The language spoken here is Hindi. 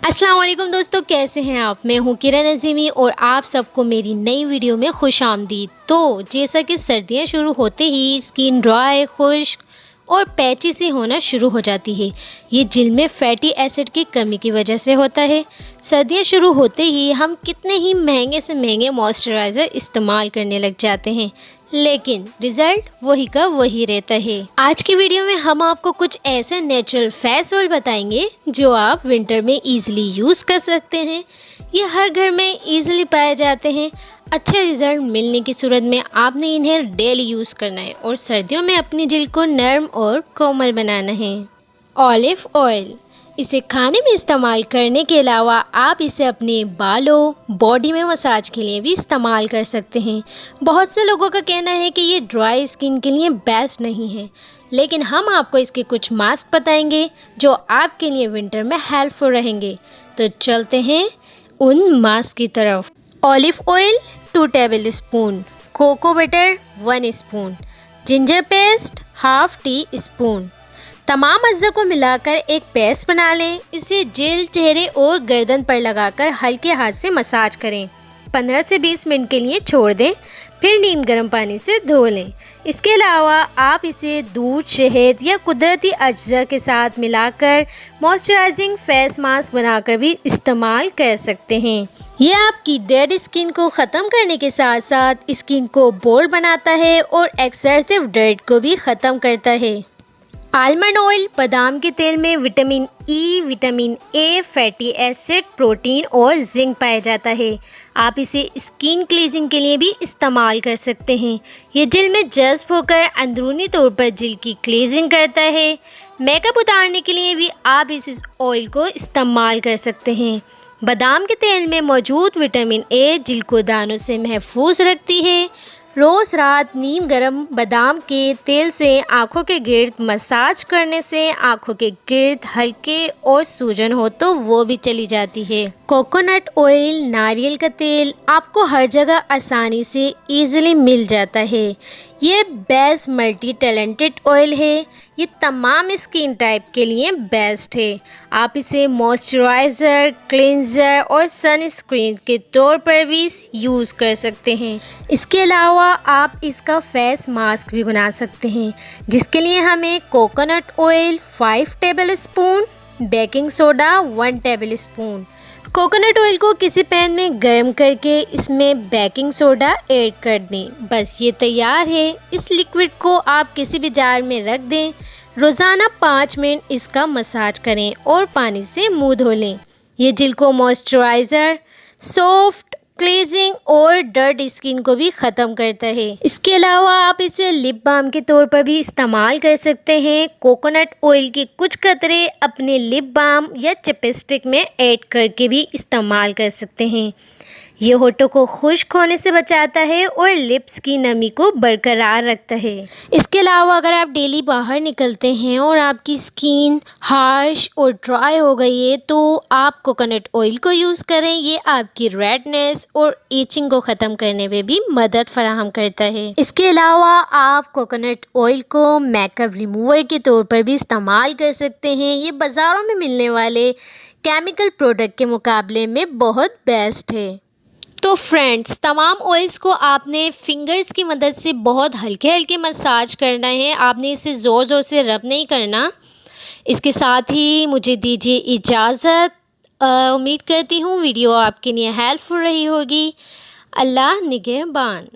अस्सलाम वालेकुम दोस्तों, कैसे हैं आप। मैं हूं किरण अज़ीमी और आप सबको मेरी नई वीडियो में खुश आमदीद। तो जैसा कि सर्दियां शुरू होते ही स्किन ड्राई, खुश्क और पैची सी होना शुरू हो जाती है। ये जिल्द में फैटी एसिड की कमी की वजह से होता है। सर्दियां शुरू होते ही हम कितने ही महंगे से महंगे मॉइस्चराइज़र इस्तेमाल करने लग जाते हैं, लेकिन रिज़ल्ट वही का वही रहता है। आज की वीडियो में हम आपको कुछ ऐसे नेचुरल फेस ऑयल बताएंगे जो आप विंटर में इजीली यूज़ कर सकते हैं। ये हर घर में इजीली पाए जाते हैं। अच्छे रिजल्ट मिलने की सूरत में आपने इन्हें डेली यूज़ करना है और सर्दियों में अपनी जिल्द को नरम और कोमल बनाना है। ऑलिव ऑयल, इसे खाने में इस्तेमाल करने के अलावा आप इसे अपने बालों, बॉडी में मसाज के लिए भी इस्तेमाल कर सकते हैं। बहुत से लोगों का कहना है कि ये ड्राई स्किन के लिए बेस्ट नहीं है, लेकिन हम आपको इसके कुछ मास्क बताएंगे जो आपके लिए विंटर में हेल्पफुल रहेंगे। तो चलते हैं उन मास्क की तरफ। Olive oil 2 tablespoon, cocoa butter 1 spoon, ginger paste half teaspoon. तमाम अज्जा को मिलाकर एक पेस्ट बना लें। इसे जेल, चेहरे और गर्दन पर लगाकर हल्के हाथ से मसाज करें। 15 से 20 मिनट के लिए छोड़ दें, फिर नीम गर्म पानी से धो लें। इसके अलावा आप इसे दूध, शहद या कुदरती अज्जा के साथ मिलाकर मॉइस्चराइजिंग फेस मास्क बनाकर भी इस्तेमाल कर सकते हैं। ये आपकी डेड स्किन को ख़त्म करने के साथ साथ स्किन को बोल्ड बनाता है और एक्सेसिव डर्ट को भी ख़त्म करता है। आलमंड ऑयल, बादाम के तेल में vitamin E, vitamin A, fatty acid, protein और जिंक पाया जाता है। आप इसे स्किन क्लीजिंग के लिए भी इस्तेमाल कर सकते हैं। ये जिल्द में जज्ब होकर अंदरूनी तौर पर जिल्द की क्लीजिंग करता है। मेकअप उतारने के लिए भी आप इस ऑयल को इस्तेमाल कर सकते हैं। बादाम के तेल में मौजूद विटामिन ए जिल्द को दानों से महफूज रखती है। रोज़ रात नीम गर्म बादाम के तेल से आँखों के गिर्द मसाज करने से आँखों के गिर्द हल्के और सूजन हो तो वो भी चली जाती है। कोकोनट ऑयल, नारियल का तेल आपको हर जगह आसानी से इजीली मिल जाता है। ये बेस्ट मल्टी टैलेंटेड ऑयल है। ये तमाम स्किन टाइप के लिए बेस्ट है। आप इसे मॉइस्चराइज़र, क्लींजर और सनस्क्रीन के तौर पर भी यूज़ कर सकते हैं। इसके अलावा आप इसका फेस मास्क भी बना सकते हैं, जिसके लिए हमें coconut oil 5 table spoon, baking soda 1 table spoon. Coconut oil को किसी पैन में गर्म करके इसमें बेकिंग सोडा ऐड कर दें। बस ये तैयार है। इस लिक्विड को आप किसी भी जार में रख दें। रोज़ाना 5 मिनट इसका मसाज करें और पानी से मुंह धो लें। ये जिल्द को मॉइस्चराइज़र, सॉफ्ट, क्लीजिंग और डर्ट स्किन को भी ख़त्म करता है। इसके अलावा आप इसे लिप बाम के तौर पर भी इस्तेमाल कर सकते हैं। कोकोनट ऑयल के कुछ कतरे अपने लिप बाम या चिपस्टिक में ऐड करके भी इस्तेमाल कर सकते हैं। ये होठों को खुश्क होने से बचाता है और लिप्स की नमी को बरकरार रखता है। इसके अलावा अगर आप डेली बाहर निकलते हैं और आपकी स्किन हार्श और ड्राई हो गई है तो आप कोकोनट ऑयल को यूज़ करें। ये आपकी रेडनेस और इचिंग को ख़त्म करने में भी मदद फराहम करता है। इसके अलावा आप कोकोनट ऑयल को मेकअप रिमूवर के तौर पर भी इस्तेमाल कर सकते हैं। ये बाज़ारों में मिलने वाले केमिकल प्रोडक्ट के मुकाबले में बहुत बेस्ट है। तो फ्रेंड्स, तमाम ऑयल्स को आपने फिंगर्स की मदद से बहुत हल्के हल्के मसाज करना है। आपने इसे ज़ोर ज़ोर से रब नहीं करना। इसके साथ ही मुझे दीजिए इजाज़त। उम्मीद करती हूँ वीडियो आपके लिए हेल्पफुल रही होगी। अल्लाह निगहबान।